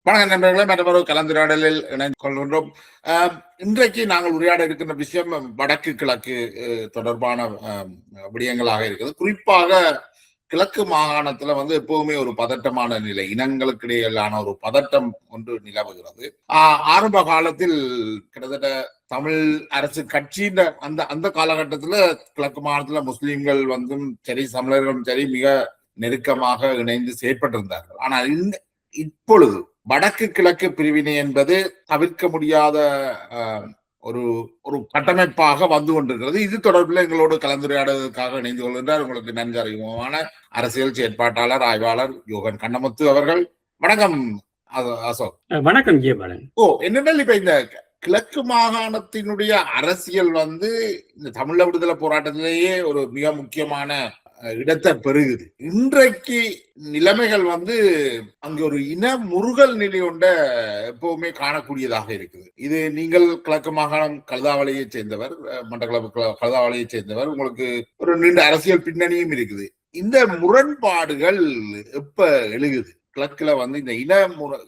வணக்கம் நண்பர்களே, மற்றொரு கலந்துரையாடலில் இணைந்து கொள்கின்றோம். இன்றைக்கு நாங்கள் உரையாட இருக்கின்ற விஷயம் வடக்கு கிழக்கு தொடர்பான விடயங்களாக இருக்குது. குறிப்பாக கிழக்கு மாகாணத்துல எப்பவுமே ஒரு பதட்டமான நிலை, இனங்களுக்கு இடையிலான ஒரு பதட்டம் ஒன்று நிலவுகிறது. ஆரம்ப காலத்தில் கிட்டத்தட்ட தமிழ் அரசு கட்சியின் அந்த காலகட்டத்துல கிழக்கு மாகாணத்துல முஸ்லிம்கள் சரி, தமிழர்களும் சரி மிக நெருக்கமாக இணைந்து செயற்பட்டிருந்தார்கள். ஆனால் இப்பொழுது வடக்கு கிழக்கு பிரிவினை என்பது தவிர்க்க முடியாத ஒரு ஒரு கட்டமைப்பாக வந்து கொண்டிருக்கிறது. இது தொடர்பில் எங்களோடு கலந்துரையாடுவதற்காக இணைந்து கொள்கின்றார் உங்களுக்கு நன்கு அறிமுகமான அரசியல் செயற்பாட்டாளர் ஆய்வாளர் யோகன் கண்ணமுத்து அவர்கள். வணக்கம் அசோக். வணக்கம் ஜெயபாலன். என்னென்ன இப்ப இந்த கிழக்கு மாகாணத்தினுடைய அரசியல் இந்த தமிழ விடுதலை போராட்டத்திலேயே ஒரு மிக முக்கியமான இடத்தை பெறுகுது. இன்றைக்கு நிலைமைகள் அங்க ஒரு இன முருகல் நிலை ஒன்ற எப்பவுமே காணக்கூடியதாக இருக்குது. இது நீங்கள் கிழக்கு மாகாணம் கழுதாவளையை சேர்ந்தவர், மட்டக்களப்பு கழுதாவளையை சேர்ந்தவர், உங்களுக்கு ஒரு நீண்ட அரசியல் பின்னணியும் இருக்குது. இந்த முரண்பாடுகள் எப்ப எழுகுது? கிழக்குல இந்த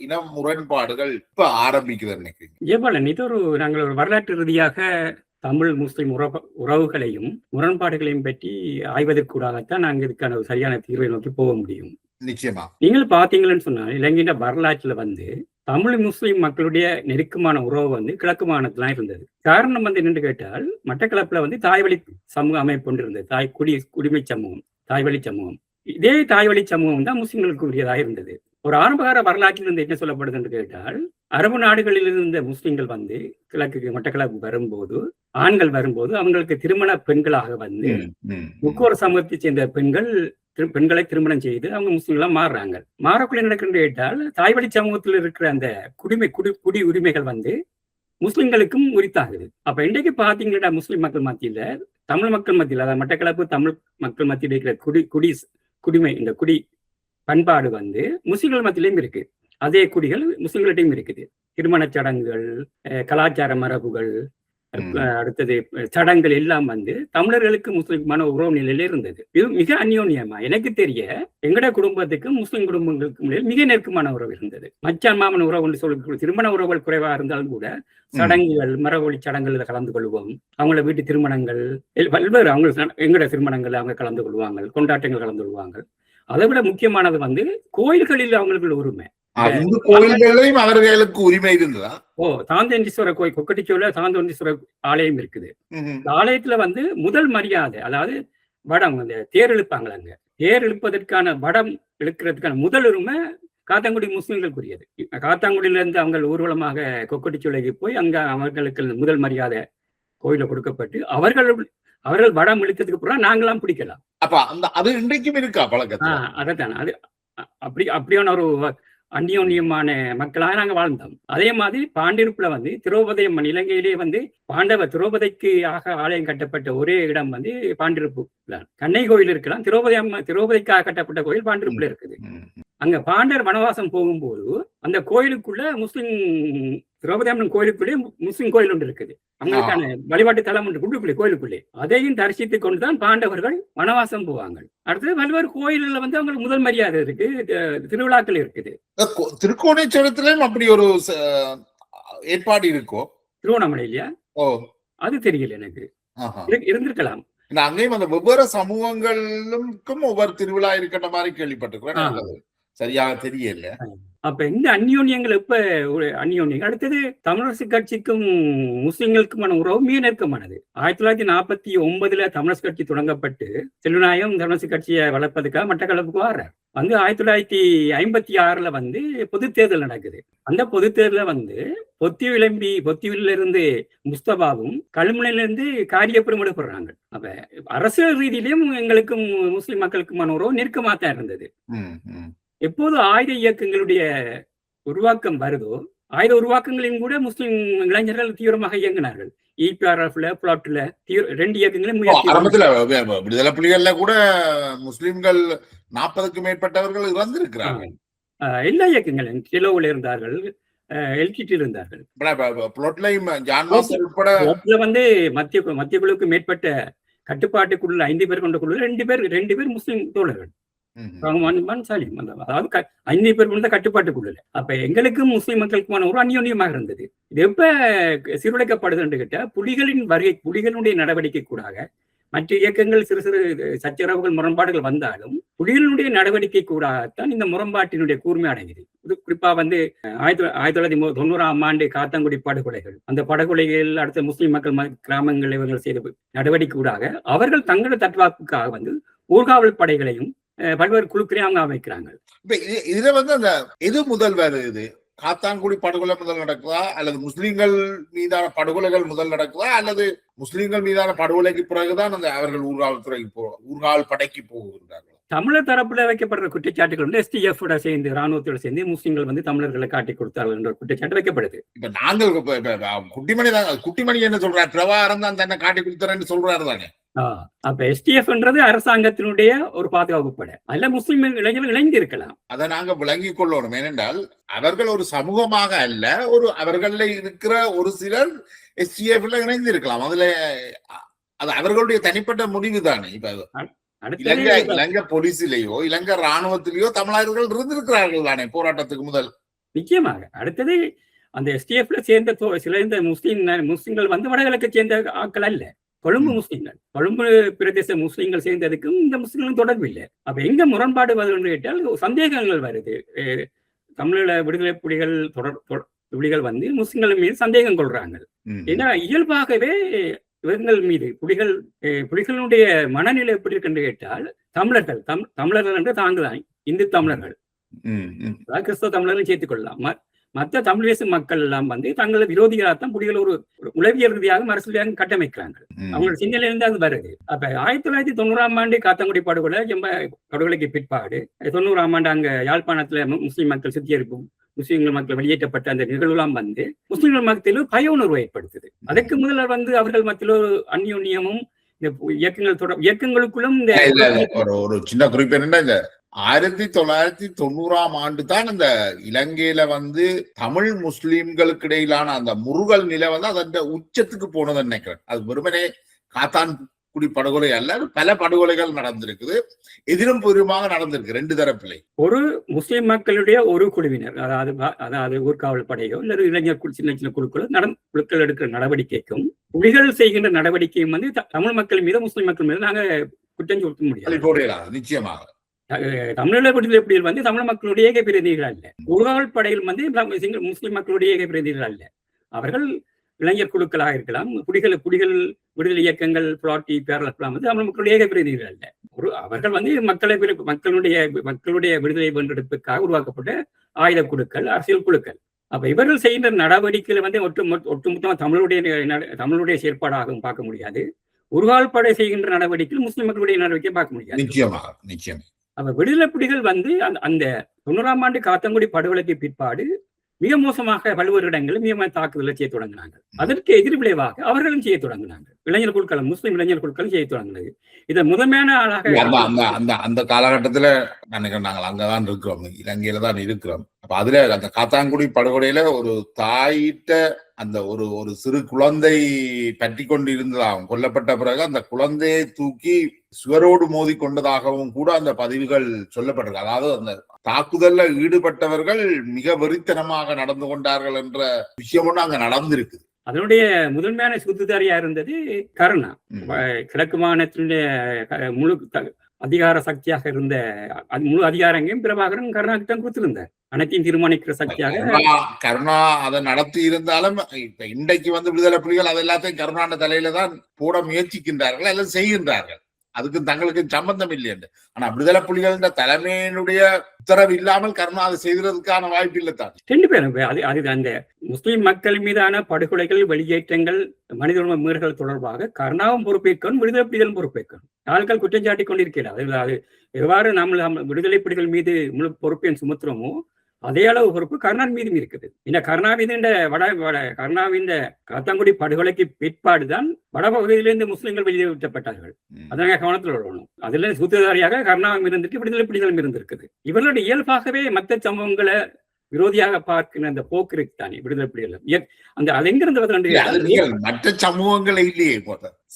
இன முரண்பாடுகள் இப்ப ஆரம்பிக்குது நினைக்கிறீங்க? இது நாங்கள் ஒரு வரலாற்று ரீதியாக தமிழ் முஸ்லிம் உறவுகளையும் முரண்பாடுகளையும் பற்றி ஆய்வதற்கூடாகத்தான் நாங்கள் இதுக்கான ஒரு சரியான தீர்வை நோக்கி போக முடியும். நிச்சயமா நீங்கள் பாத்தீங்கன்னு சொன்னால் இலங்கையின் வரலாற்றுல தமிழ் முஸ்லிம் மக்களுடைய நெருக்கமான உறவு கிழக்கு மாகாணத்துல இருந்தது. காரணம் என்னன்னு கேட்டால், மட்டக்களப்புல தாய்வழி சமூக அமைப்பு கொண்டு இருந்தது. குடிமை சமூகம், தாய்வழி சமூகம். இதே தாய்வழி சமூகம் தான் முஸ்லிம்களுக்கு உரியதாக இருந்தது. ஒரு ஆரம்பகால வரலாற்றில் இருந்து என்ன சொல்லப்படுது என்று கேட்டால், அரபு நாடுகளில் இருந்த முஸ்லிம்கள் கிழக்கு மட்டக்களப்பு வரும்போது, ஆண்கள் வரும்போது அவங்களுக்கு திருமண பெண்களாக முக்கோர சமூகத்தை சேர்ந்த பெண்களை திருமணம் செய்து அவங்க முஸ்லிம்களா மாறுறாங்க. மாறக்குள்ள நடக்கின்ற கேட்டால், தாய்வழி சமூகத்தில் இருக்கிற அந்த குடி உரிமைகள் முஸ்லிம்களுக்கும் உரித்தாகுது. அப்ப இன்றைக்கு பாத்தீங்கன்னா முஸ்லிம் மக்கள் மத்தியில, தமிழ் மக்கள் மத்தியில், அதாவது மட்டக்களப்பு தமிழ் மக்கள் மத்தியில் இருக்கிற குடிமை, இந்த குடி பண்பாடு முஸ்லிம்கள் மத்தியிலையும் இருக்கு. அதே குடிகள் முஸ்லிம்களிட்டையும் இருக்குது. திருமண சடங்குகள், கலாச்சார மரபுகள், அடுத்தது சடங்குகள் எல்லாம் தமிழர்களுக்கு முஸ்லிமான உறவு நிலையில இருந்தது. இது மிக அந்யோன்யமா எனக்கு தெரிய எங்கட குடும்பத்துக்கும் முஸ்லிம் குடும்பங்களுக்கு மிக நெருக்கமான உறவு இருந்தது. மச்சான் மாமன் உறவு என்று சொல்ல திருமண உறவுகள் குறைவா இருந்தாலும் கூட சடங்குகள், மரபொழி சடங்குகள் கலந்து கொள்வோம். அவங்கள வீட்டு திருமணங்கள் பல்வேறு, அவங்க எங்கட திருமணங்கள் அவங்க கலந்து கொள்வாங்க, கொண்டாட்டங்கள் கலந்து கொள்வாங்க. அதை விட முக்கியமானது கோயில்களில் அவங்களுக்கு உரிமை. கோயில்களையும் அவர்களுக்கு உரிமை இருந்ததா? சாந்தோண்டீஸ்வரர் கோயில் கொக்கட்டிச்சோல சாந்தோண்டீஸ்வரர் ஆலயம் இருக்குது. இந்த ஆலயத்துல முதல் மரியாதை, அதாவது வடம் தேர் இழுப்பாங்களா, அங்க தேர் இழுப்பதற்கான வடம் இழுக்கிறதுக்கான முதல் உரிமை காத்தாங்குடி முஸ்லிம்களுக்குரியது. காத்தாங்குடியில இருந்து அவங்க ஊர்வலமாக கொக்கட்டிச்சோலைக்கு போய் அங்க அவர்களுக்கு முதல் மரியாதை கோயில கொடுக்கப்பட்டு அவர்கள் வடம் இழுத்ததுக்கு அப்புறம் நாங்களாம் பிடிக்கலாம். அப்ப அது இன்றைக்கும் இருக்கா பழக்கம்? அதான் அது அப்படியான ஒரு அந்யோன்யமான மக்களாக நாங்க வாழ்ந்தோம். அதே மாதிரி பாண்டிருப்புல திரௌபதி அம்மன், இலங்கையிலே பாண்டவ திரௌபதிக்கு ஆலயம் கட்டப்பட்ட ஒரே இடம் பாண்டிருப்பு தான். கண்ணை கோயில் இருக்கலாம், திரௌபதிக்காக கட்டப்பட்ட கோயில் பாண்டிருப்புல இருக்குது. அங்க பாண்டர் வனவாசம் போகும்போது அந்த கோயிலுக்குள்ள திரௌபதி அம்மன் கோயிலுக்குள்ளே முஸ்லிம் கோயில் ஒன்று இருக்குது. அவங்களுக்கான வழிபாட்டு தலம் ஒன்று உள்ளுக்குள்ளே கோயிலுக்குள்ளே. அதையும் தரிசித்துக் கொண்டுதான் பாண்டவர்கள் வனவாசம் போவாங்க. அடுத்தது பல்வேறு கோயில்கள் அவங்களுக்கு முதல் மரியாதை இருக்கு, திருவிழாக்கள் இருக்குது. திருக்கோணேஸ்வரத்திலும் அப்படி ஒரு ஏற்பாடு இருக்கோ? திருவண்ணாமலை இல்லையா? அது தெரியல எனக்கு. இருந்திருக்கலாம். அங்கேயும் ஒவ்வொரு சமூகங்களுக்கும் ஒவ்வொரு திருவிழா இருக்கின்ற மாதிரி கேள்விப்பட்டிருக்கிறேன். சரியாக தெரியல. அப்ப இந்த அந்யோன்யங்கள் எப்ப ஒரு அந்யோன்யம். அடுத்தது தமிழரசு கட்சிக்கும் முஸ்லிம்களுக்குமான உறவு மிக நெருக்கமானது. 1949 தமிழரசு கட்சி தொடங்கப்பட்டு செல்வநாயகம் தமிழரசு கட்சியை வளர்ப்பதுக்காக மட்டக்களப்புக்கு வர்றார். 1956 பொது தேர்தல் நடக்குது. அந்த பொது தேர்தல பொத்தியில இருந்து முஸ்தபாவும் கழுமுனையில இருந்து காரியப்பெரும் எடுப்படுறாங்க. அப்ப அரசியல் ரீதியிலும் எங்களுக்கும் முஸ்லிம் மக்களுக்குமான உறவு நெருக்கமா தான் இருந்தது. எப்போது ஆயுத இயக்கங்களுடைய உருவாக்கம் வருதோ, ஆயுத உருவாக்கங்களையும் கூட முஸ்லிம் இளைஞர்கள் தீவிரமாக இயங்கினார்கள். இபிஆர்எஃப்ல, பிளாட்ல 2 இயக்கங்களையும் விடுதலை புலிகள்ல கூட முஸ்லிம்கள் 40க்கும் மேற்பட்டவர்கள் இறந்திருக்கிறார்கள். எல்லா இயக்கங்களும் கிலோவில் இருந்தார்கள், எல்டிடியில் இருந்தார்கள். மத்திய குழுவுக்கு மேற்பட்ட கட்டுப்பாட்டுக்குள்ள 5 பேர் கொண்ட குழு 2 பேர் முஸ்லிம் தோழர்கள். ரஹ்மான் சலீம் அதாவது 5 பேர் கொண்ட கட்டுப்பாட்டுக்குள்ள. அப்ப எங்களுக்கும் முஸ்லிம் மக்களுக்குமான ஒரு அந்யோன்யமாக இருந்தது. இது எப்ப சீர்குலைக்கப்படுதுன்னு கேட்டா புலிகளுடைய நடவடிக்கை கூடாக மற்ற இயக்கங்கள் சிறு சிறு சச்சரவுகள் முரண்பாடுகள் வந்தாலும் புலிகளுடைய நடவடிக்கை கூடத்தான் இந்த முரண்பாட்டினுடைய கூர்மை அடைகிறது. இது குறிப்பா 1990ஆம் ஆண்டு காத்தாங்குடி படுகொலைகள், அந்த படுகொலைகள் அடுத்த முஸ்லிம் மக்கள் கிராமங்கள் இவர்கள் செய்த நடவடிக்கை கூடாக அவர்கள் தங்களோட தற்காப்புக்காக ஊர்காவல் படைகளையும் பல்வேறு குழுக்களையும் அவங்க அமைக்கிறாங்க. இதுல அந்த எது முதல்வர் இது காத்தான்குடி படுகொலை முதல் நடக்குதா அல்லது முஸ்லிம்கள் மீதான படுகொலைகள் முதல் நடக்குதா அல்லது முஸ்லிம்கள் மீதான படுகொலைக்கு பிறகுதான் அந்த அவர்கள் ஊர்காவல் படைக்கு போகின்றார்கள்? தமிழர் தரப்புல வைக்கப்படுற குற்றச்சாட்டுகள் STF சேர்ந்து ராணுவத்தோட சேர்ந்து முஸ்லிம்கள் தமிழர்களை காட்டி கொடுத்தார்கள் என்ற குற்றச்சாட்டு வைக்கப்படுது. இப்ப நாங்கள் குட்டிமணி என்ன சொல்றாரு, பிரபாகரன் தான் தன்னை காட்டி கொடுத்தாருன்னு சொல்றாரு தானே. அப்ப STFன்றது அரசாங்கத்தினுடைய ஒரு பாதுகாப்பு படை, அல்ல முஸ்லிம் இளைஞர்கள் இணைந்து இருக்கலாம். அதை நாங்க விளங்கிக் கொள்ளணும். ஏனென்றால் அவர்கள் ஒரு சமூகமாக அல்ல, அவர்கள இருக்கிற ஒரு சிலர் STFல இணைந்து இருக்கலாம். அதுல அது அவர்களுடைய தனிப்பட்ட முடிவு தானே. இப்ப இலங்கை போலீஸிலேயோ இலங்கை ராணுவத்திலேயோ தமிழர்கள் இருந்திருக்கிறார்கள் தானே போராட்டத்துக்கு முதல். நிச்சயமாக. அடுத்தது அந்த STFல சேர்ந்த சில முஸ்லிம்கள் வடகிழக்கு சேர்ந்த ஆட்கள் அல்ல, கொழும்பு முஸ்லிம்கள், கொழும்பு பிரதேச முஸ்லிம்கள் சேர்ந்ததுக்கும் இந்த முஸ்லிம்களும் தொடர்பு இல்லை. அப்ப எங்க முரண்பாடு வருதுன்னு கேட்டால் சந்தேகங்கள் வருது. தமிழீழ விடுதலை புலிகள் முஸ்லிம்கள் மீது சந்தேகம் கொள்றாங்க. ஏன்னா இயல்பாகவே இவர்கள் மீது புலிகளுடைய மனநிலை எப்படி இருக்குன்னு கேட்டால் தமிழர்கள் என்று தாங்குதான் இந்து தமிழர்கள், கிறிஸ்தவ தமிழர்கள் சேர்த்துக் கொள்ளலாம். மற்ற தமிழ் பேசும் மக்கள் எல்லாம் தங்களது விரோதிகளாகத்தான் புலிகள் ஒரு உளவியல் ரீதியாக அரசியலாக கட்டமைக்கிறாங்க. அவங்களோட சிந்தனையிலிருந்து அது வருது. அப்ப 1990ஆம் ஆண்டு காத்தாங்குடி படுகொலைக்கு பிற்பாடு 90ஆம் ஆண்டு அங்க யாழ்ப்பாணத்துல முஸ்லிம் மக்கள் சுத்திகரிப்பும் முஸ்லிம்கள் மக்கள் வெளியேற்றப்பட்ட அந்த நிகழ்வுலாம் முஸ்லிம்கள் மத்தியில் பய உணர்வு ஏற்படுத்துது. அதற்கு முதல்ல அவர்கள் மத்தியில் ஒரு அந்யோன்யமும் இந்த இயக்கங்களுக்குள்ளும் ஒரு சின்ன குறிப்பு என்னன்னா 1990ஆம் ஆண்டு தான் அந்த இலங்கையில தமிழ் முஸ்லிம்களுக்கு இடையிலான அந்த முருகல் நிலை அதன் உச்சத்துக்கு போனதுன்னு நினைக்கிறேன். அது வெறுமனே காத்தான்குடி படுகொலை அல்ல, பல படுகொலைகள் நடந்திருக்குது, எதிரும் புறமாக நடந்திருக்கு ரெண்டு தரப்பிலே. ஒரு முஸ்லிம் மக்களுடைய ஒரு குழுவினர், அதாவது ஊர்காவல் படையோ இல்ல இளைஞர் சின்ன சின்ன குழுக்கள் எடுக்கிற நடவடிக்கைக்கும் புலிகள் செய்கின்ற நடவடிக்கையும் தமிழ் மக்கள் மீது முஸ்லிம் மக்கள் மீது நாங்க குற்றம் சொல்ல முடியாது. நிச்சயமாக தமிழீழ விடுதலை புலிகள் தமிழ் மக்களுடைய ஏக பிரதிநிதிகள் அல்ல, ஊர்காவல் படையில் முஸ்லிம் மக்களுடைய ஏக பிரதிநிதிகள் அல்ல. அவர்கள் இளைஞர் குழுக்களாக இருக்கலாம், புலிகள் விடுதலை இயக்கங்கள் புலாட்டி பேரலாம் தமிழ் மக்களுடைய ஏக பிரதிநிதிகள் அல்ல. அவர்கள் மக்களுடைய விடுதலை வென்றெடுப்புக்காக உருவாக்கப்பட்ட ஆயுத குழுக்கள், அரசியல் குழுக்கள். அப்ப இவர்கள் செய்கின்ற நடவடிக்கைகளை ஒட்டுமொத்தமாக தமிழுடைய செயற்பாடாகவும் பார்க்க முடியாது. ஊர்காவல் படை செய்கின்ற நடவடிக்கையில் முஸ்லிம் மக்களுடைய நடவடிக்கையை பார்க்க முடியாது. நிச்சயமாக. அப்ப விடுதலை புலிகள் அந்த 90ஆம் ஆண்டு காத்தான்குடி படுகொலைக்கு பிற்பாடு மிக மோசமாக பல்வேறு இடங்களில் மிக தாக்குதலை செய்ய தொடங்கினாங்க. அதற்கு எதிர்விளைவாக அவர்களும் செய்ய தொடங்கினாங்க. இளைஞர் குழுக்களும் முஸ்லிம் இளைஞர் குழுக்களும் செய்ய தொடங்கினது. இதை முதன்மையான ஆளாக அந்த காலகட்டத்துல நினைக்கிறோம், நாங்கள் அங்கதான் இருக்கிறோம், இலங்கையில தான் இருக்கிறோம். அப்ப அதுல அந்த காத்தான்குடி படுகொலையில ஒரு தாயிட்ட அந்த ஒரு சிறு குழந்தை பற்றி கொண்டு இருந்ததாகவும் கொல்லப்பட்ட பிறகு அந்த குழந்தையை தூக்கி சுவரோடு மோதி கொண்டதாகவும் கூட அந்த பதிவுகள் சொல்லப்பட்டிருக்கு. அதாவது அந்த தாக்குதல்ல ஈடுபட்டவர்கள் மிக வெறித்தனமாக நடந்து கொண்டார்கள் என்ற விஷயம் ஒன்று அங்க நடந்திருக்கு. அதனுடைய முதன்மையான சுத்துதாரியா இருந்தது கருணா. கிழக்கு மாநிலத்தினுடைய முழு அதிகார சக்தியாக இருந்த முழு அதிகாரங்களையும் பிரபாகரன் கருணாக்கு தான் கொடுத்திருந்தார். அனைத்தையும் தீர்மானிக்கிற சக்தியாக கருணா அதை நடத்தி இருந்தாலும் இப்ப இன்றைக்கு விடுதலை புலிகள் அது எல்லாத்தையும் கருணாண்ட தலையில தான் போட முயற்சிக்கின்றார்கள் அல்லது செய்கின்றார்கள். அதுக்கு தங்களுக்கு சம்பந்தம் இல்லை என்று. ஆனா விடுதலை புலிகள் தலைமையினுடைய உத்தரவு இல்லாமல் கருணா அதை செய்வதற்கான வாய்ப்பு இல்லை தான். ரெண்டு பேரும் அது அந்த முஸ்லிம் மக்கள் மீதான படுகொலைகள், வெளியேற்றங்கள், மனித உரிமை மீறல்கள் தொடர்பாக கருணாவும் பொறுப்பேற்கணும், விடுதலை புலிகளும் பொறுப்பேற்கணும். ஆட்கள் குற்றம் சாட்டி கொண்டிருக்கிறார். அது எவ்வாறு நம்ம விடுதலை புலிகள் மீது முழு பொறுப்பையும் சுமத்துறோமோ அதே அளவு பொறுப்பு கருணாவின் மீதும் இருக்குது. இந்த கருணாவின் காத்தான்குடி படுகொலைக்கு பிற்பாடுதான் வடபகுதியிலிருந்து முஸ்லிம்கள் வெளியேற்றப்பட்டார்கள். அதனால கவனத்தில் வரணும். அதுல சூத்திரதாரியாக கருணாவும் இருந்திருக்கு, விடுதலை புலிகளும் இருந்திருக்குது. இவர்களுடைய இயல்பாகவே மற்ற சம்பவங்களை விரோதியாக பார்க்கிற அந்த போக்கு இருக்கு தானே விடுதலை புலிகள். அந்த அது எங்கிருந்து அது நீங்கள் மற்ற சமூகங்களை இல்லையே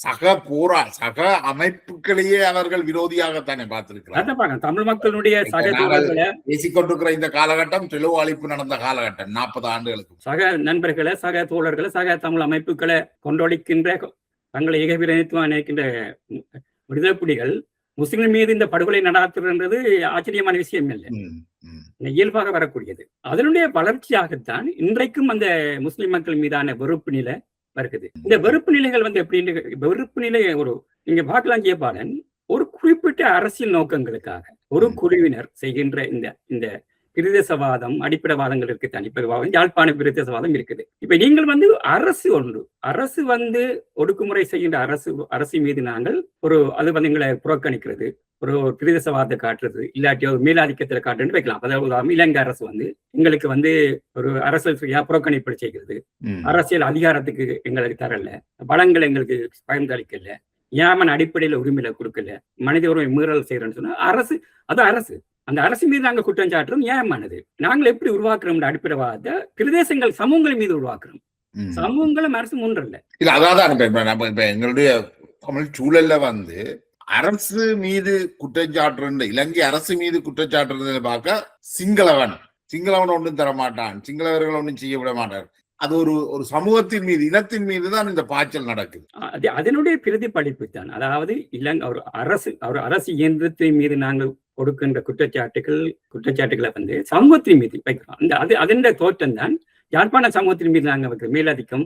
சக அமைப்புகளையே அவர்கள் விரோதியாகத்தானே பார்த்திருக்கிறார். தமிழ் மக்களுடைய சக தோழர்களை பேசிக்கொண்டிருக்கிற இந்த காலகட்டம் தெளிவு அழிப்பு நடந்த காலகட்டம் 40 ஆண்டுகளுக்கு. சக நண்பர்களை, சக தோழர்களை, சக தமிழ் அமைப்புகளை கொண்டொழிக்கின்ற, தங்களை ஏகபிரதித்துவம் நினைக்கின்ற விடுதலை புலிகள் முஸ்லிம்கள் மீது இந்த படுகொலை நடாத்துறது ஆச்சரியமான விஷயம் இல்லை, இயல்பாக வரக்கூடியது. அதனுடைய வளர்ச்சியாகத்தான் இன்றைக்கும் அந்த முஸ்லிம் மக்கள் மீதான வெறுப்பு நிலை வருகிறது. இந்த வெறுப்பு நிலைகள் எப்படின்னு, வெறுப்பு நிலை நீங்க பார்க்கலாம் ஜெயபாலன், ஒரு குறிப்பிட்ட அரசியல் நோக்கங்களுக்காக ஒரு குழுவினர் செய்கின்ற இந்த பிரதேசவாதம், அடிப்படைவாதங்கள் இருக்குத்தான். இப்ப யாழ்ப்பாண பிரதேசவாதம் இருக்குது. இப்ப நீங்கள் அரசு ஒடுக்குமுறை செய்கின்ற அரசு மீது நாங்கள் அது எங்களை புறக்கணிக்கிறது, ஒரு பிரதேசவாதத்தை காட்டுறது, இல்லாட்டி ஒரு மேலாதிக்கத்துல காட்டுன்னு வைக்கலாம். அதாவது இலங்கை அரசு எங்களுக்கு ஒரு அரசியல் புறக்கணிப்பு செய்கிறது, அரசியல் அதிகாரத்துக்கு எங்களுக்கு தரல, வளங்களை எங்களுக்கு பகிர்ந்தளிக்கல, ஏமன் அடிப்படையில உரிமையில கொடுக்கல, மனித உரிமை மீறல் செய்யறேன்னு சொன்னா அரசு அந்த அரசு மீது நாங்கள் குற்றம் சாட்டுறோம். ஏமானது நாங்கள் எப்படி உருவாக்குறோம்? அடிப்படைவாத பிரதேசங்கள் சமூகங்கள் மீது உருவாக்குறோம். சமூகங்களும் அரசு முன்றல்ல. இல்ல அதாவது எங்களுடைய தமிழ் சூழல்ல அரசு மீது குற்றச்சாட்டு, இலங்கை அரசு மீது குற்றச்சாட்டுறதை பார்க்க சிங்களவன் ஒன்றும் தர மாட்டான், சிங்களவர்கள் ஒன்றும் செய்ய விட மாட்டார். அது ஒரு சமூகத்தின் மீது, இனத்தின் மீது தான் இந்த பாய்ச்சல் நடக்குது. அதனுடைய பிரதிபலிப்பு தான். அதாவது ஒரு அரசு இயந்திரத்தின் மீது நாங்கள் கொடுக்கின்ற குற்றச்சாட்டுகளை சமூகத்தின் மீது வைக்கிறோம். அதன் தோற்றம் தான் யாழ்ப்பாண சமூகத்தின் மீது நாங்கள் மேலாதிக்கம்,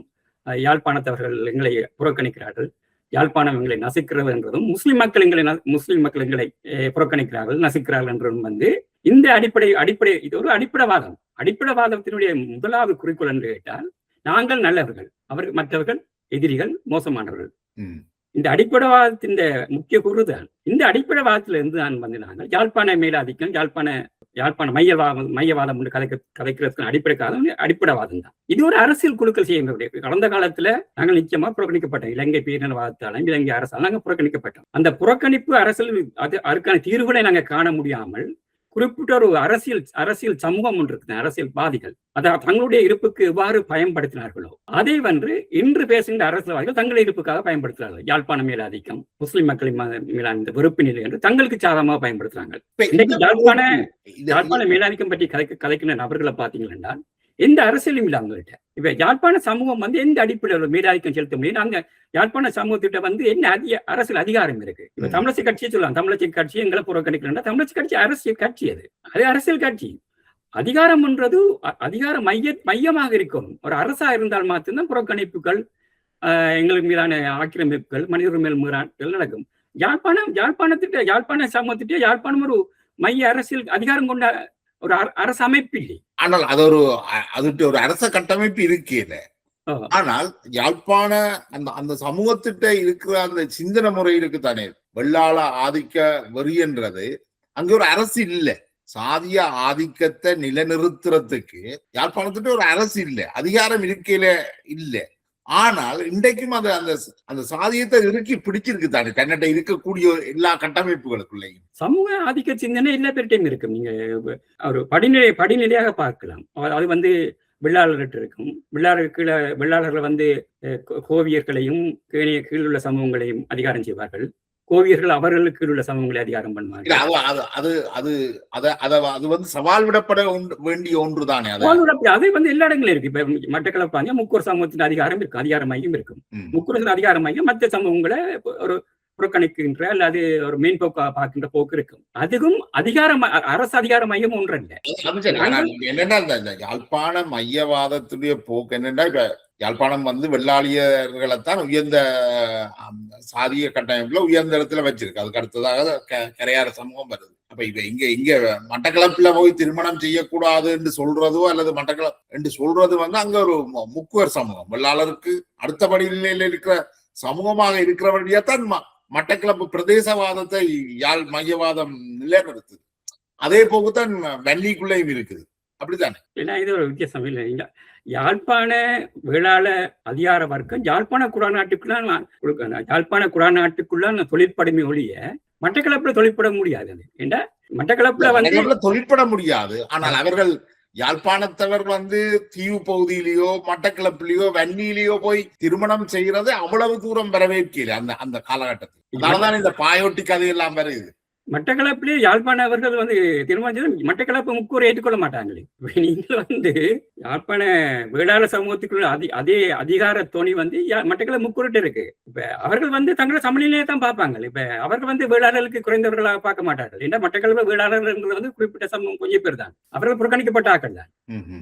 யாழ்ப்பாணத்தவர்கள் எங்களை புறக்கணிக்கிறார்கள், யாழ்ப்பாணம் எங்களை நசுக்கிறது என்றதும், முஸ்லிம் மக்கள் எங்களை புறக்கணிக்கிறார்கள், நசுக்கிறார்கள் என்றதும் இந்த அடிப்படை இது ஒரு அடிப்படைவாதத்தினுடைய முதலாவது குறிக்கோள் என்று கேட்டால், நாங்கள் நல்லவர்கள், மற்றவர்கள் எதிரிகள், மோசமானவர்கள். இந்த அடிப்படைவாதத்தின் முக்கிய கூறுதான். இந்த அடிப்படைவாதத்துல இருந்து தான் நாங்கள் யாழ்ப்பாண மேலாதிக்கம், யாழ்ப்பாண மையவாதம் என்று கதைக்கிறதுக்கு அடிப்படைவாதம் தான். இது ஒரு அரசியல் குழுக்கள் செய்ய கடந்த காலத்துல நாங்கள் நிச்சயமா புறக்கணிக்கப்பட்டோம். இலங்கை பேரினவாதத்தாலும் இலங்கை அரசாலும் நாங்கள் புறக்கணிக்கப்பட்டோம். அந்த புறக்கணிப்பு அரசியல் அதுக்கான தீர்வுகளை நாங்கள் காண முடியாமல் குறிப்பிட்ட ஒரு அரசியல் சமூகம் ஒன்று இருக்கு, அரசியல்வாதிகள் அதாவது தங்களுடைய இருப்புக்கு எவ்வாறு பயன்படுத்தினார்களோ அதை இன்று பேசுகின்ற அரசியல்வாதிகள் தங்கள் இருப்புக்காக பயன்படுத்துகிறார்கள். யாழ்ப்பாண மேலாதிக்கம், முஸ்லிம் மக்களின் மேலான இந்த வெறுப்பு நிலை என்று தங்களுக்கு சாதகமாக பயன்படுத்துறாங்க. இன்னைக்கு யாழ்ப்பாண மேலாதிக்கம் பற்றி கதைக்கின்ற நபர்களை பார்த்தீங்கன்னா எந்த அரசியலும் இல்லை அவங்கள்ட்ட. இப்ப யாழ்ப்பாண சமூகம் எந்த அடிப்படையில் மேலாதிக்கம் செலுத்த முடியும்? நாங்க யாழ்ப்பாண சமூகத்திட்ட என்ன அரசியல் அதிகாரம் இருக்கு. இப்ப தமிழரசு கட்சியை சொல்லலாம், தமிழரசு கட்சி எங்களை புறக்கணிக்கிறா, தமிழரசு கட்சி அரசியல் கட்சி, அது அரசியல் கட்சி. அதிகாரம் என்றது அதிகார மையமாக இருக்கும். ஒரு அரசா இருந்தால் மாத்திரம்தான் புறக்கணிப்புகள், எங்களுக்கு மீதான ஆக்கிரமிப்புகள், மனித உரிமை மீறல்கள் நடக்கும். யாழ்ப்பாண சமூகத்திட்ட யாழ்ப்பாணம் ஒரு மைய அரசியல் அதிகாரம் கொண்ட ஒரு அரசு அமைப்பு இல்லை. ஆனால் அது ஒரு அரச கட்டமைப்பு இருக்கேன். ஆனால் யாழ்ப்பாண அந்த சமூகத்திட்ட இருக்கிற அந்த சிந்தனை முறை இருக்குத்தானே, வெள்ளாள ஆதிக்க வெறியன்றது அங்க ஒரு அரசு இல்லை. சாதிய ஆதிக்கத்தை நிலைநிறுத்துறதுக்கு யாழ்ப்பாணத்திட்ட ஒரு அரசு இல்லை, அதிகாரம் இருக்கையில இல்லை. ஆனால் இன்றைக்கும் அந்த சாதியத்தை இறுக்கி பிடிச்சிருக்கு தானே தன்னிட்ட இருக்கக்கூடிய எல்லா கட்டமைப்புகளுக்குள்ளேயும். சமூக ஆதிக்க சிந்தனை எல்லா பேர்ட்டையும் இருக்கும். நீங்க ஒரு படிநிலையாக பார்க்கலாம். அது வெள்ளாளர்கிட்ட இருக்கும். வெள்ளாளர்கள் கோவியர்களையும் கீழ் உள்ள சமூகங்களையும் அதிகாரம் செய்வார்கள். கோவியர்கள் அவர்களுக்கு உள்ள சமூகங்களை அதிகாரம் பண்ணுவாங்க. அது சவால் விடப்பட வேண்டிய ஒன்று தானே. அது எல்லா இடங்களும் இருக்கு. இப்ப மட்டக்களப்பு முக்கூர் சமூகத்தின் அதிகாரம் இருக்கும், அதிகார மையம் இருக்கும். முக்கூர் அதிகார மையம் மற்ற சமூகங்களை ஒரு புறக்கணிக்கின்ற அல்லது ஒரு மேன்போக்கா பார்க்கின்ற போக்கு இருக்கும். அதுவும் அரசு அதிகார மையம் ஒன்று இல்லை. என்னன்னா யாழ்ப்பாண மையவாதத்துடைய போக்கு என்னன்னா, இப்ப யாழ்ப்பாணம் வெள்ளாளியர்களைத்தான் உயர்ந்த சாதிய கட்டமைப்புல உயர்ந்த இடத்துல வச்சிருக்கு. அதுக்கு அடுத்ததாக கரையார சமூகம் வருது. அப்ப இங்க மட்டக்களப்புல போய் திருமணம் செய்யக்கூடாது என்று சொல்றதோ அல்லது மட்டக்களப்பு என்று சொல்றது அங்க ஒரு முக்குவர் சமூகம், வெள்ளாளருக்கு அடுத்தபடி நிலையில இருக்கிற சமூகமாக இருக்கிறபடியாத்தான் மட்டக்களப்பு பிரதேசவாதத்தை யாழ் மையவாதம் நிலைநிறுத்துது. அதே போக்குத்தான் வன்னிக்குள்ளேயும் இருக்குது. அப்படித்தானே? ஏன்னா இது ஒரு வித்தியாசம் இல்லை. யாழ்ப்பாண வேளாள அதிகார வர்க்கம் யாழ்ப்பாண குடாநாட்டுக்குள்ள தொழிற்படுமை ஒழிய மட்டக்களப்புல தொழிற்பட முடியாது. ஏண்டா மட்டக்களப்புல தொழிற்பட முடியாது. ஆனால் அவர்கள் யாழ்ப்பாணத்தவர் தீவு பகுதியிலேயோ மட்டக்களப்பிலேயோ வன்னியிலேயோ போய் திருமணம் செய்யறது அவ்வளவு தூரம் வரவேற்கல அந்த அந்த காலகட்டத்தில். அதனாலதான் இந்த பாயோட்டி கதையெல்லாம் வருது. மட்டக்களப்பிலே யாழ்ப்பாண அவர்கள் திருமணம் மட்டக்களப்பு முக்கூரை ஏற்றுக்கொள்ள மாட்டாங்களே. நீங்கள் யாழ்ப்பாண வேளாளர் சமூகத்துக்குள்ள அதே அதிகார தோணி மட்டக்களப்பு முக்கூரிட்டு இருக்கு. இப்ப அவர்கள் தங்களை சமநிலையை தான் பார்ப்பாங்க. இப்ப அவர்கள் வேளாளர்களுக்கு குறைந்தவர்களாக பார்க்க மாட்டார்கள். ஏன்னா மட்டக்களப்பு வேளாளர்கள் குறிப்பிட்ட சமூகம் கொஞ்சம் பேர் தான், அவர்கள் புறக்கணிக்கப்பட்ட ஆக்கள் தான்.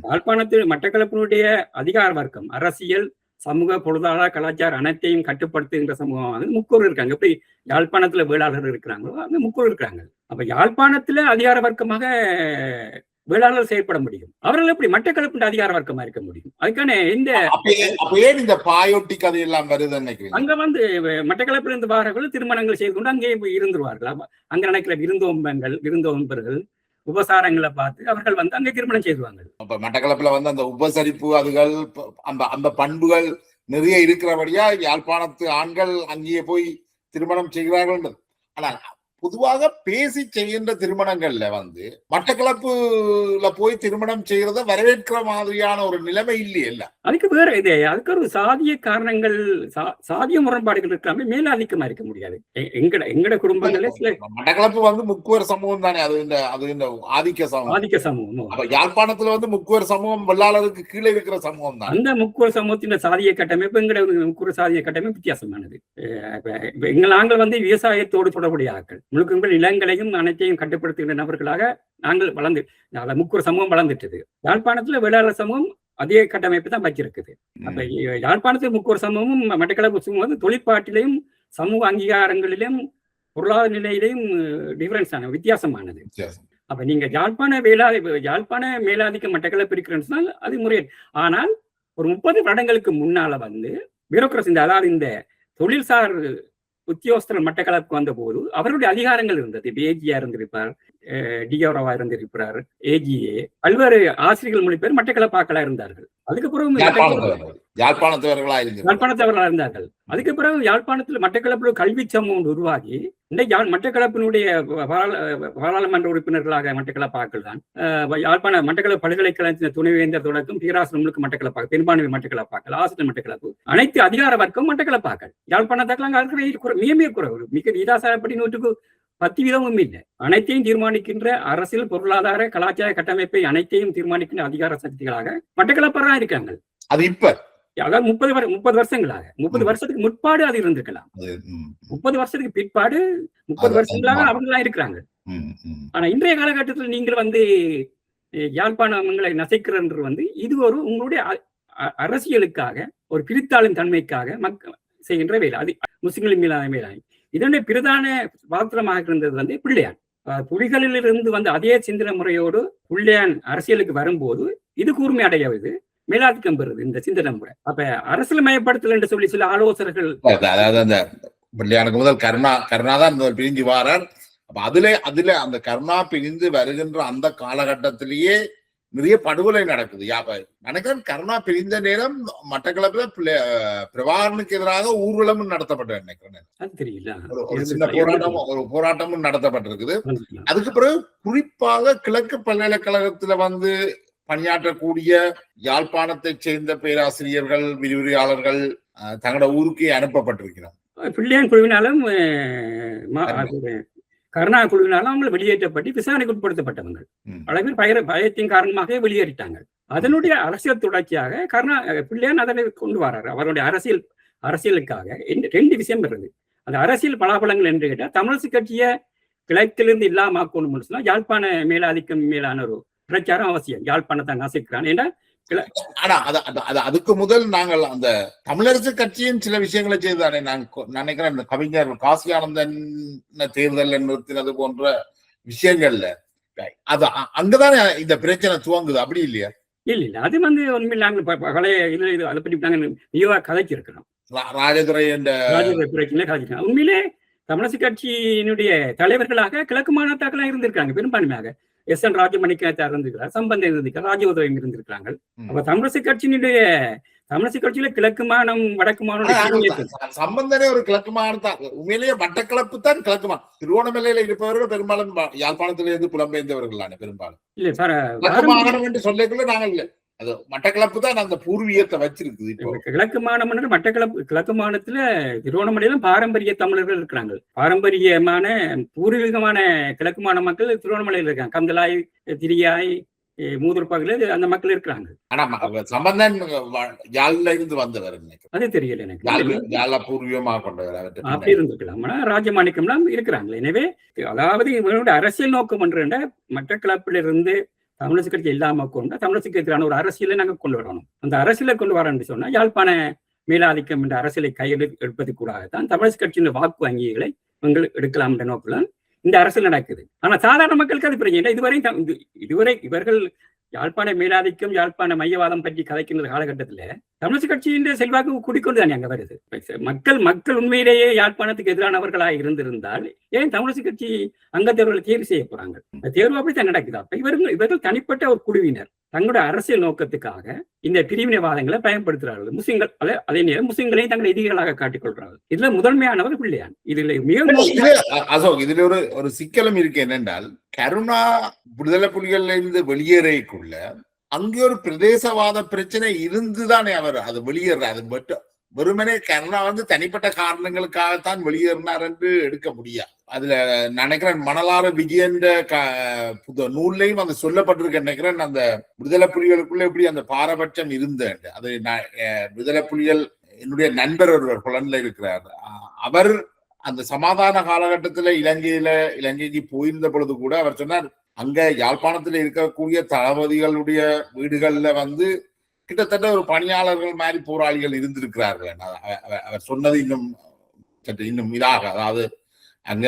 யாழ்ப்பாணத்தில் மட்டக்களப்பினுடைய அதிகார வர்க்கம், அரசியல், சமூக, பொருளாதார, கலாச்சாரம் அனைத்தையும் கட்டுப்படுத்துகின்ற சமூகம் முக்கூர் இருக்காங்க. எப்படி யாழ்ப்பாணத்துல வேளாளர்கள் இருக்கிறாங்களோ அந்த முக்கூர் இருக்கிறாங்க. அப்ப யாழ்ப்பாணத்துல அதிகார வர்க்கமாக வேளாளர் செயல்பட முடியும். அவர்கள் எப்படி மட்டக்களப்பு அதிகார வர்க்கமா இருக்க முடியும்? அதுக்கான இந்த பாயொட்டி கதையெல்லாம் வருது. அங்க மட்டக்களப்பில் இருந்து வாரர்கள் திருமணங்கள் செய்து கொண்டு அங்கே இருந்துருவார்கள். அங்க நடக்கிற விருந்தோம்பர்கள் உபசாரங்களை பார்த்து அவர்கள் அங்கே திருமணம் செய்வாங்க. அப்ப மட்டக்களப்புல அந்த உபசரிப்பு அதுகள் அந்த பண்புகள் நிறைய இருக்கிறபடியா யாழ்ப்பாணத்து ஆண்கள் அங்கேயே போய் திருமணம் செய்கிறார்கள். ஆனால் பொதுவாக பேசி செய்கின்ற திருமணங்கள்ல மட்டக்களப்புல போய் திருமணம் செய்யறத வரவேற்கிற மாதிரியான ஒரு நிலைமை இல்லையே. அதுக்கு வேற அதுக்கு ஒரு சாதிய காரணங்கள், சாதிய முரண்பாடுகள் இருக்காம மேலாதிக்கமா இருக்க முடியாது. எங்கட குடும்பங்களே மட்டக்களப்பு முக்குவர் சமூகம் தானே, அது இந்த ஆதிக்க சமூகம். யாழ்ப்பாணத்துல முக்குவர் சமூகம் வெள்ளாளருக்கு கீழே இருக்கிற சமூகம் தான். அந்த முக்குவர் சமூகத்தின் சாதிய கட்டமைப்பு எங்கட முக்குவர் சாதிய கட்டமைப்பு வித்தியாசமானது. நாங்கள் விவசாயத்தோடு தொடர்புடைய ஆக்கள், முழுக்க நிலங்களையும் அனைத்தையும் கட்டுப்படுத்துகின்ற நபர்களாக நாங்கள் முக்குவர் சமூகம் வளர்ந்துட்டது. யாழ்ப்பாணத்துல வேளாளர் சமூகம் அதே கட்டமைப்பு தான் வச்சிருக்குது. அப்ப யாழ்ப்பாணத்தில் முக்குவர் சமூகமும் மட்டக்களப்பு சமூகம் தொழிற்பாட்டிலையும் சமூக அங்கீகாரங்களிலும் பொருளாதார நிலையிலையும் டிஃபரன்ஸ் ஆன வித்தியாசமானது. அப்ப நீங்க யாழ்ப்பாண மேலாதிக்க மட்டக்களப்பு இருக்கிறேன்னு சொன்னால் அது முறையே. ஆனால் ஒரு 30 வருடங்களுக்கு முன்னால பியூரோக்ரசி, அதாவது இந்த தொழில்சார் உத்தியோகஸ்தர் மட்டக்களப்புக்கு வந்த போது அவருடைய அதிகாரங்கள் இருந்தது. ஏஜியா இருந்திருப்பார், டிஆர்ஓவா இருந்திருக்கிறார், ஏஜிஏ, பல்வேறு ஆசிரியர்கள் மொழி பேர் மட்டக்களப்பாக்களா இருந்தார்கள். அதுக்கு பிறகு யாழ்ப்பாணத்தவர்களா இருந்தார்கள். அதுக்கு பிறகு யாழ்ப்பாணத்தில் மட்டக்களப்பு கல்வி சமூகம் உருவாகி இந்த மட்டக்களப்பினுடைய பாராளுமன்ற உறுப்பினர்களாக மட்டக்களப்பாக்கள் தான். மட்டக்களப்பு பல்கலைக்கழகத்தின் துணைவேந்தர் தொடக்கம் பேராசிரியர்களுக்கு மட்டக்களப்பாக்கள், பெரும்பான்மை மட்டக்களப்பாக்கள், ஆசிரியர் மட்டக்களப்பு, அனைத்து அதிகார வர்க்கம் மட்டக்களப்பாக்கள். யாழ்ப்பாணத்தாக்கள் மிக குறைவு, மிக விதாசாரப்படி 110% இல்லை. அனைத்தையும் தீர்மானிக்கின்ற அரசியல், பொருளாதார, கலாச்சார கட்டமைப்பை அனைத்தையும் தீர்மானிக்கின்ற அதிகார சக்திகளாக மட்டக்களப்பா இருக்காங்க. அது இப்ப அதாவது 30 வருஷங்களாக, 30 வருஷத்துக்கு முற்பாடு அது இருந்திருக்கலாம். 30 வருஷத்துக்கு பிற்பாடு 30 வருஷங்களாக அவங்களா இருக்கிறாங்க. ஆனா இன்றைய காலகட்டத்தில் நீங்கள் யாழ்ப்பாணங்களை நசைக்கிறது இது ஒரு உங்களுடைய அரசியலுக்காக, ஒரு பிரித்தாளும் தன்மைக்காக மக்கள் செய்கின்ற வேலை. அது முஸ்லிம்களின் மீதான வேலை. இதனுடைய பிரதான பாத்திரமாக இருந்தது பிள்ளையான். புலிகளிலிருந்து அதே சிந்தனை முறையோடு பிள்ளையான் அரசியலுக்கு வரும்போது இது கூர்மை அடையாது, மேலாதிக்கம் பெறுது இந்த சிந்தனை முறை. அப்ப அரசியல் மயப்படுத்தல் என்று சொல்லி சில ஆலோசகர்கள், அதாவது அந்த பிள்ளையானுக்கு முதல் கருணாதான் பிரிஞ்சு வாரார். அப்ப அதுல அந்த கருணா பிரிந்து வருகின்ற அந்த காலகட்டத்திலேயே நிறைய படுகொலை நடக்குது. நினைக்கிறேன் கருணா பிரிந்த நேரம் மட்டக்களப்புல பிரபாகரனுக்கு எதிராக ஊர்வலம் நடத்தப்பட்ட நினைக்கிறேன். அது தெரியல, ஒரு சின்ன போராட்டமும் நடத்தப்பட்டிருக்குது. அதுக்கு பிறகு குறிப்பாக கிழக்கு பல்கலைக்கழகத்துல பணியாற்றக்கூடிய யாழ்ப்பாணத்தை சேர்ந்த பேராசிரியர்கள், விரிவுரையாளர்கள் தங்களோட ஊருக்கு அனுப்பப்பட்டிருக்கிறார். பிள்ளையான் குழுவினாலும் கருணா குழுவினாலும் அவங்க வெளியேற்றப்பட்டு விசாரணைக்கு உட்படுத்தப்பட்டவங்க. பல பேர் பயத்தின் காரணமாக வெளியேறிட்டாங்க. அதனுடைய அரசியல் தொடர்ச்சியாக பிள்ளையான் அதனை கொண்டு வர்றாரு. அவருடைய அரசியலுக்காக 2 விஷயம் வருது. அந்த அரசியல் பலாபலங்கள் என்று கேட்டால், தமிழரசு கட்சியை கிழக்கிலிருந்து இல்லாமக்கணும்னு சொன்னா யாழ்ப்பாண மேலாதிக்கம் மேலான ஒரு பிரச்சாரம் அவசியம். யாழ்ப்பாணத்தை நசைக்கிறான். ஏன்னா அதுக்கு முதல் நாங்கள் அந்த தமிழரசு கட்சியின் சில விஷயங்களை செய்தானே. நான் நினைக்கிறேன் கவிஞர் காசி ஆனந்தன் தேர்தல் நிறுத்தினது போன்ற விஷயங்கள்ல அது அங்கதானே இந்த பிரச்சனை துவங்குது, அப்படி இல்லையா? இல்ல அது உண்மையில் நாங்கள் பழைய அதை பற்றி நாங்கள் விரிவாக கதைச்சு இருக்கிறோம். ராஜதுரை பிரச்சனை கதைச்சிருக்கோம். உண்மையிலே தமிழரசு கட்சியினுடைய தலைவர்களாக கிழக்கு மாநிலத்தாக்கெல்லாம் இருந்திருக்காங்க. பெரும்பான்மையாக SN ராஜமணிக்கார் இருந்திருக்கிறார், சம்பந்தம் இருந்திருக்கிறார், ராஜோதயம் இருந்திருக்கிறாங்க. அப்ப தமிழரசு கட்சியினுடைய தமிழிசை கட்சியில கிழக்கு மாநிலம் வடக்கு மாநிலம் சம்பந்தனே ஒரு கிழக்கு மாநிலம் தான். உண்மையிலேயே மட்டக்களப்பு தான் கிழக்கு மாநிலம். திருவோணமலையில இருப்பவர்கள் பெரும்பாலும் யாழ்ப்பாணத்திலிருந்து புலம்பெயர்ந்தவர்களான பெரும்பாலும் இல்ல சார். கிழக்கு மாகாணம் என்று சொல்லிக்குள்ள நாங்கள் இல்லை, அது மட்டக்களப்பு தான் அந்த பூர்வீகத்தை வச்சிருக்குது. இப்போ கிழக்கு மாநிலம் மட்டக்களப்பு கிழக்கு மாநிலத்துல திருவோணமலையில பாரம்பரிய தமிழர்கள் இருக்கிறாங்க. பாரம்பரியமான பூர்வீகமான கிழக்கு மாநில மக்கள் திருவோணமலையில் இருக்காங்க. கந்தலாய், திரியாய், மூதூர் பகுதியில் அந்த மக்கள் இருக்கிறாங்க. ஆனா சம்பந்தன் யாழ்ல இருந்து வந்தவர் அது தெரியல எனக்கு. யாழ பூர்வீகமாக கொண்டவர் அப்படி இருந்திருக்கலாம். ஆனா ராஜமாணிக்கம்லாம் இருக்கிறாங்க. எனவே அதாவது இவங்களோட அரசியல் நோக்கம் என்ற மட்டக்களப்பிலிருந்து தமிழிசை கட்சி இல்லாம கொண்டு தமிழிசைக்கு எதிரான ஒரு அரசியலை நாங்கள் கொண்டு வரணும். அந்த அரசியலை கொண்டு வரணும்னு சொன்னா யாழ்ப்பாண மேலாதிக்கம் என்ற அரசியலை கையில் எடுப்பதற்கூடாகத்தான் தமிழிசை கட்சியின் வாக்கு வங்கிகளை இவங்கள் எடுக்கலாம் என்ற நோக்கில் இந்த அரசியல் நடக்குது. ஆனா சாதாரண மக்களுக்கு அது பிரச்சனை. இதுவரை இவர்கள் யாழ்ப்பாண மேலாதிக்கம், யாழ்ப்பாண மையவாதம் பற்றி கதைக்கின்ற காலகட்டத்துல தமிழிசை கட்சியின் செல்வாக்கு கூடிக்கொண்டு தானே அங்க வருது. மக்கள் உண்மையிலேயே யாழ்ப்பாணத்துக்கு எதிரானவர்களாக இருந்திருந்தால் ஏன் தமிழிசை கட்சி அங்கத்தவர்களை தேர்வு செய்ய போறாங்க? தேர்வு அப்படித்தான் நடக்குது. அப்ப இவர்கள் தனிப்பட்ட ஒரு குழுவினர் தங்களுடைய அரசியல் நோக்கத்துக்காக இந்த பிரிவினைவாதங்களை பயன்படுத்துகிறார்கள். முஸ்லிம்கள் அதே நேரம் முஸ்லிம்களையும் தங்களை எதிரிகளாக காட்டிக் கொள்றார்கள். இதுல முதன்மையானவர் பிள்ளையான். இதுல இதுல ஒரு சிக்கலும் இருக்கு. என்னென்றால் கருணா விடுதலை புலிகள்ல இருந்து வெளியேறக்குள்ள அங்கே ஒரு பிரதேசவாத பிரச்சனை இருந்துதானே அவர் அது வெளியேறாரு. பட் வெறுமனே கருணா தனிப்பட்ட காரணங்களுக்காகத்தான் வெளியேறினார் என்று எடுக்க முடியாது. அதுல நினைக்கிறேன் மணலாறு விஜயன்ற நூல்லையும் அது சொல்லப்பட்டிருக்க நினைக்கிறேன். அந்த விடுதலை புலிகளுக்குள்ள எப்படி அந்த பாரபட்சம் இருந்த அது விடுதலை புலிகள் என்னுடைய நண்பர் ஒருவர் புலன்ல இருக்கிறார். அவர் அந்த சமாதான காலகட்டத்துல இலங்கைக்கு போயிருந்த பொழுது கூட அவர் சொன்னார், அங்க யாழ்ப்பாணத்துல இருக்கக்கூடிய தளபதிகளுடைய வீடுகள்ல கிட்டத்தட்ட ஒரு பணியாளர்கள் மாதிரி போராளிகள் இருந்திருக்கிறார்கள். அவர் சொன்னது இன்னும் இதாக, அதாவது அங்க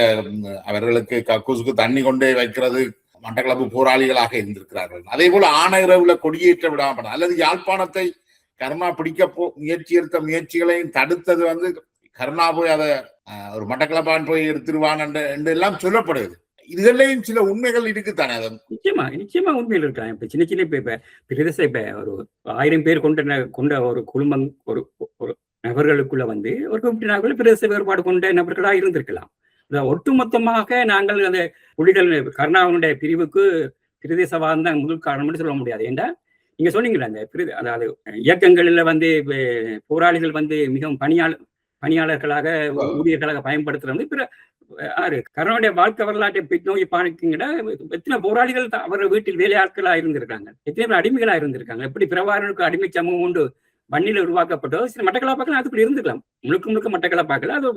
அவர்களுக்கு கக்கூசுக்கு தண்ணி கொண்டே வைக்கிறது மட்டக்களப்பு போராளிகளாக இருந்திருக்கிறார்கள். அதே போல ஆணையரவுல கொடியேற்ற விடாம அல்லது யாழ்ப்பாணத்தை கருணா பிடிக்க எடுத்த முயற்சிகளையும் தடுத்தது கருணா போய் அதை ஒரு மட்டக்களப்பான் போய் எடுத்துருவான் என்று எல்லாம் சொல்லப்படுது. இதுகளையும் சில உண்மைகள் இருக்குத்தானே? நிச்சயமா உண்மைகள் இருக்கலாம். இப்ப சின்ன இப்ப பிரதேச ஒரு 1000 பேர் கொண்ட ஒரு குழுமம் ஒரு நபர்களுக்குள்ள ஒரு குறிப்பிட்ட பிரதேச வேறுபாடு கொண்ட நபர்களாக இருந்திருக்கலாம். ஒட்டுமொத்தமாக நாங்கள் அந்த புலிகள் கருணாவுடைய பிரிவுக்கு பிரதேசவாதம் தான் முதல் காரணம் சொல்ல முடியாது. ஏண்டா நீங்க சொன்னீங்களா அந்த அதாவது இயக்கங்களில் போராளிகள் மிகவும் பணியாளர்களாக ஊழியர்களாக பயன்படுத்துறது கருணாவுடைய வாழ்க்கை வரலாற்றை பின்னோக்கி பாணிக்கிட எத்தனை போராளிகள் அவர் வீட்டில் வேலையாட்களா இருந்திருக்காங்க, எத்தனை பேர் அடிமைகளா இருந்திருக்காங்க. எப்படி பிரபாகரனுக்கு அடிமை சமூகம் உண்டு மண்ணில உருவாக்கப்பட்டோ சில மட்டக்களப்பாக்கள் அதுக்குள்ள இருந்துக்கலாம். முழுக்க மட்டக்களப்பாக்கள் அது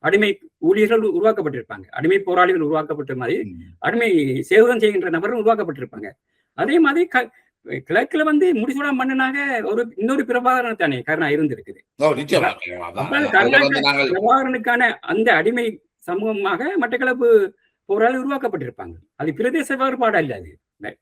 அடிமை ஊழியர்கள் உருவாக்கப்பட்டிருப்பாங்க, அடிமை போராளிகள் உருவாக்கப்பட்ட மாதிரி அடிமை சேவகம் செய்கின்ற நபர்கள் உருவாக்கப்பட்டிருப்பாங்க. அதே மாதிரி கிழக்குல முடிசூடா மன்னனாக இன்னொரு பிரபாகரன் தானே கருணா இருந்திருக்குது. பிரபாகரனுக்கான அந்த அடிமை சமூகமாக மட்டக்களப்பு போராளி உருவாக்கப்பட்டிருப்பாங்க. அது பிரதேச வேறுபாடு அல்ல. அது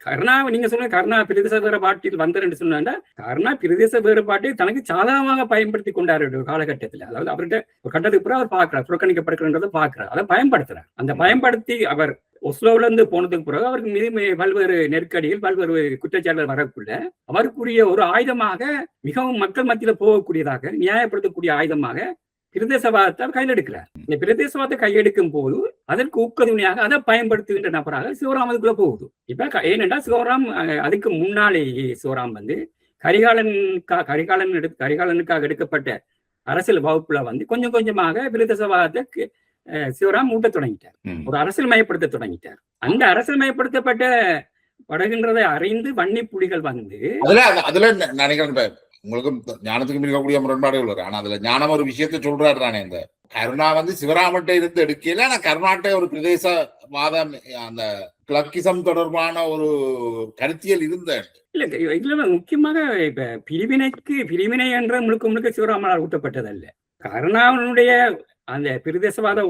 கருணா நீங்க சொன்ன கருணா பிரதேச வேறுபாட்டில் வந்தார் சொன்னா கருணா பிரதேச வேறுபாட்டை தனக்கு சாதகமாக பயன்படுத்தி கொண்டாரு காலகட்டத்தில். அதாவது அவர்கிட்ட ஒரு கட்டத்துக்கு பிறகு அவர் பார்க்கிறார், புறக்கணிக்கப்படுகிறத பார்க்கிறார், அதை பயன்படுத்துறார். அந்த பயன்படுத்தி அவர் ஒஸ்லோல இருந்து போனதுக்கு பிறகு அவருக்கு மீது பல்வேறு நெருக்கடிகள் பல்வேறு குற்றச்சாட்டுகள் வரக்குள்ள அவருக்குரிய ஒரு ஆயுதமாக மிகவும் மக்கள் மத்தியில போகக்கூடியதாக நியாயப்படுத்தக்கூடிய ஆயுதமாக பிரதேசவாதத்தை கையில் எடுக்கிறார். இந்த பிரதேசவாதத்தை கையெடுக்கும் போது அதற்கு ஊக்கதுணையாக அதை பயன்படுத்துகின்ற நபராக சிவராம் அதுக்குள்ள போகுது. இப்ப ஏனென்றா சிவராம் அதுக்கு முன்னாலேயே சிவராம் கரிகாலனுக்காக எடுக்கப்பட்ட அரசியல் வகுப்புல கொஞ்சம் கொஞ்சமாக பிரதேசவாதத்தை சிவராம் ஊட்ட தொடங்கிட்டார், ஒரு அரசியல் மயப்படுத்த தொடங்கிட்டார். அந்த அரசியல் மயப்படுத்தப்பட்ட படுகின்றதை அறிந்து வன்னி புலிகள் அதுல நினைக்கிறேன் உங்களுக்கும் ஞானத்துக்கும் இருக்கக்கூடிய முரண்பாடுகள் வரும். ஆனா அதுல ஞானம் ஒரு விஷயத்த சொல்றாரு தானே, இந்த கருணா சிவராமட்டை இருந்து எடுக்கல. ஆனா கருணாட்டை ஒரு பிரதேசவாதம் அந்த கிளக்கிசம் தொடர்பான ஒரு கருத்தியல் இருந்த இல்ல. இதுல முக்கியமாக இப்ப பிரிவினை என்ற முழுக்க சிவராமனால் ஊட்டப்பட்டதல்ல. கருணாவினுடைய அந்த பிரதேசவாத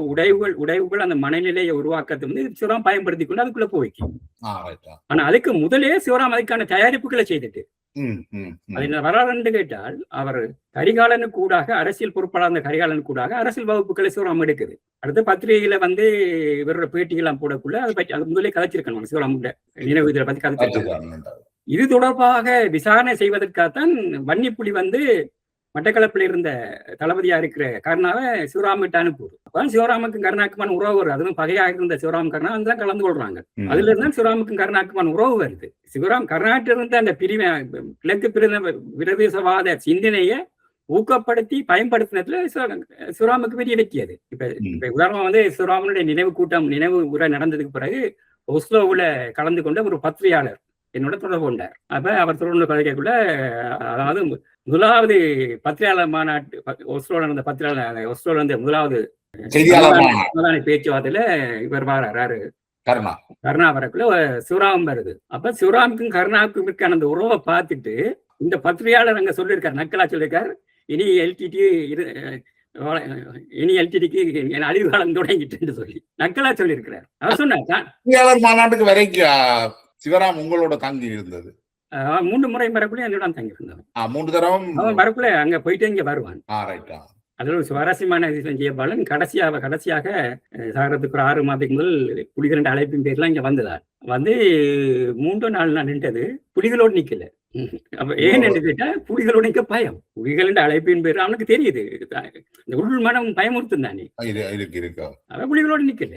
உடைவுகள் அந்த மனநிலையை உருவாக்கத்தை சிவராம் பயன்படுத்தி கொண்டு அதுக்குள்ள போய்க்கும். ஆனா அதுக்கு முதலே சிவராம் அதுக்கான தயாரிப்புகளை செய்துட்டு அது வரலாறு கேட்டால் அவர் கரிகாலனுக்கு கூடாக அரசியல் பொறுப்பாளர் கரிகாலனுக்கு கூடாக அரசியல் வகுப்புகளை சிவராம் எடுக்குது. அடுத்த பத்திரிகையில இவரோட பேட்டிகள்லாம் போடக்குள்ள அதை பற்றி அது முதலே கதைச்சிருக்கணும். சிவராம் நினைவு இதை பத்தி கதைச்சிருக்காங்க. இது தொடர்பாக விசாரணை செய்வதற்காகத்தான் வன்னிப்புலி மட்டக்களப்பில் இருந்த தளபதியா இருக்கிற கருணாவை சிவராமிட்ட அனுப்புது. அப்ப சிவராமுக்கும் கருணாக்குமான உறவு வருது. அதுவும் பகையாக இருந்த சிவராம் கருணா தான் கலந்து கொள்றாங்க. அதுல இருந்தா சிவராமுக்கும் கருணாக்குமான உறவு வருது. சிவராம் கருணாட்டில் இருந்த அந்த பிரிவை கிழக்கு பிரதேசவாத சிந்தனையை ஊக்கப்படுத்தி பயன்படுத்தினதுல சிவராமுக்கு பெரிய வெற்றி அது. இப்ப உதாரணம் சிவராமனுடைய நினைவு உரை நடந்ததுக்கு பிறகு ஒஸ்லோவுல கலந்து கொண்ட ஒரு பத்திரிகையாளர் என்னோட தொடர்பு கொண்டார். அப்ப அவர் தொடர்பு கதைக்குள்ள, அதாவது முதலாவது பத்திரிகையாளர் மாநாட்டு ஒஸ்லோல இருந்த பத்திரிகையாளர் ஒஸ்லோல இருந்த முதலாவது பேச்சுவார்த்தையில இவர் வர்றாரு, கருணா வரக்குள்ள சிவராம் வருது. அப்ப சிவராமுக்கும் கருணாவுக்கும் இருக்கான அந்த உறவை பார்த்துட்டு இந்த பத்திரிகையாளர் அங்க சொல்லியிருக்காரு, நக்கலா சொல்லியிருக்காரு, இனி எல்டிடிக்கு அழிவு காலம் தொடங்கிட்டு சொல்லி நக்கலா சொல்லியிருக்கிறார். அவர் சொன்னார் மாநாட்டுக்கு வரைக்கும் சிவராம் உங்களோட தங்கி இருந்தது 3 முறை வரக்குள்ளே என்னோட தங்கி இருந்தான். 3 தடவை அவன் வரக்குள்ள அங்க போயிட்டு இங்க வருவான். அதுல ஒரு சுவாரஸ்யமான விஷயம் ஜெயபாலன் கடைசியாக சாகிறதுக்கு ஒரு 6 மாதத்துக்கு முதல் புலிகள் அழைப்பின் பேர்லாம் இங்க வந்ததால் 3 4 நாள் நின்றது. புலிகளோடு நிக்கல. அப்ப ஏன் என்று கேட்டா புலிகளோட நிக்க பயம். புலிகள் அழைப்பின் பேர் அவனுக்கு தெரியுது, இந்த உள் மனம் பயமுறுத்தும் தானே, அவன் புலிகளோடு நிக்கல.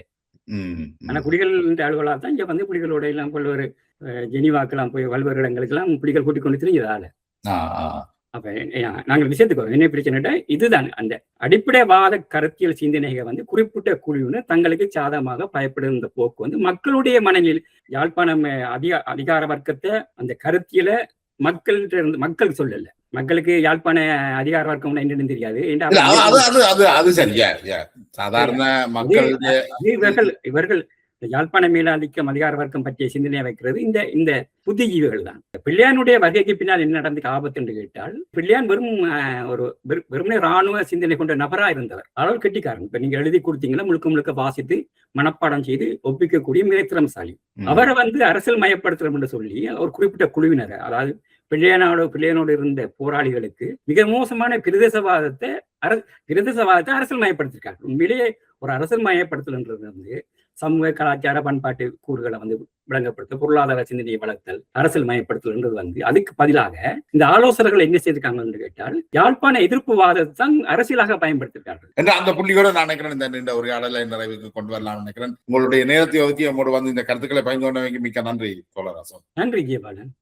ஆனா புலிகள் அலுவலா தான் இங்க புலிகளோட எல்லாம் பல்வேறு ஜெனிவாக்கெல்லாம் போய் பல்வேறு இடங்களுக்கு எல்லாம் புலிகள் கூட்டிக் கொண்டு தெரிஞ்சதால. அப்ப நாங்கள் விஷயத்துக்கு என்ன பிரச்சனை, இதுதான் அந்த அடிப்படைவாத கருத்தியல் சிந்தனைகள் குறிப்பிட்ட குழுவினர் தங்களுக்கு சாதகமாக பயப்படுகின்ற போக்கு மக்களுடைய மனநிலை யாழ்ப்பாணம் அதிகார வர்க்கத்தை அந்த கருத்தியல மக்கள் சொல்லல. மக்களுக்கு யாழ்ப்பாண அதிகார வர்க்கம் என்னன்னு தெரியாது. இவர்கள் யாழ்ப்பாண மேலாதிக்கம் அதிகார வர்க்கம் பற்றிய சிந்தனையை வைக்கிறது இந்த புத்திஜீவிகள் தான். பிள்ளையானுடைய வகைக்கு பின்னால் என்ன நடந்துக்கு ஆபத்து என்று கேட்டால், பிள்ளையான் வெறுமனே இராணுவ சிந்தனை கொண்ட நபரா இருந்தவர். அளவு கெட்டிக்காரன். இப்ப நீங்க எழுதி கொடுத்தீங்கன்னா முழுக்க வாசித்து மனப்பாடம் செய்து ஒப்பிக்கக்கூடிய மிகத்திறம்சாலி. அவரை அரசியல் மயப்படுத்துறோம் என்று சொல்லி ஒரு குறிப்பிட்ட குழுவினர், அதாவது பிள்ளையானோடு இருந்த போராளிகளுக்கு மிக மோசமான பிரதேசவாதத்தை அரசியல் மயப்படுத்திருக்காங்க. உண்மையிலேயே ஒரு அரசியல் மயப்படுத்தல்ன்றது சமூக கலாச்சார பண்பாட்டு கூறுகளை விளங்கப்படுத்த, பொருளாதார சிந்தனையை வளர்த்தல், அரசியல் மயப்படுத்தல் அதுக்கு பதிலாக இந்த ஆலோசகர்கள் என்ன செய்திருக்காங்க என்று கேட்டால் யாழ்ப்பாண எதிர்ப்பு வாதத்தான் அரசியலாக பயன்படுத்திருக்கார்கள் என்று அந்த புள்ளியோட நான் நினைக்கிறேன். இந்த நீண்ட ஒரு ஆடலை நிறைவுக்கு கொண்டு வரலாம் நினைக்கிறேன். உங்களுடைய நேரத்தை ஒதுக்கி நம்மோடு இந்த கருத்துக்களை பயந்து கொண்டவங்க மிக்க நன்றி தோழராசன். நன்றி ஜெயபாலன்.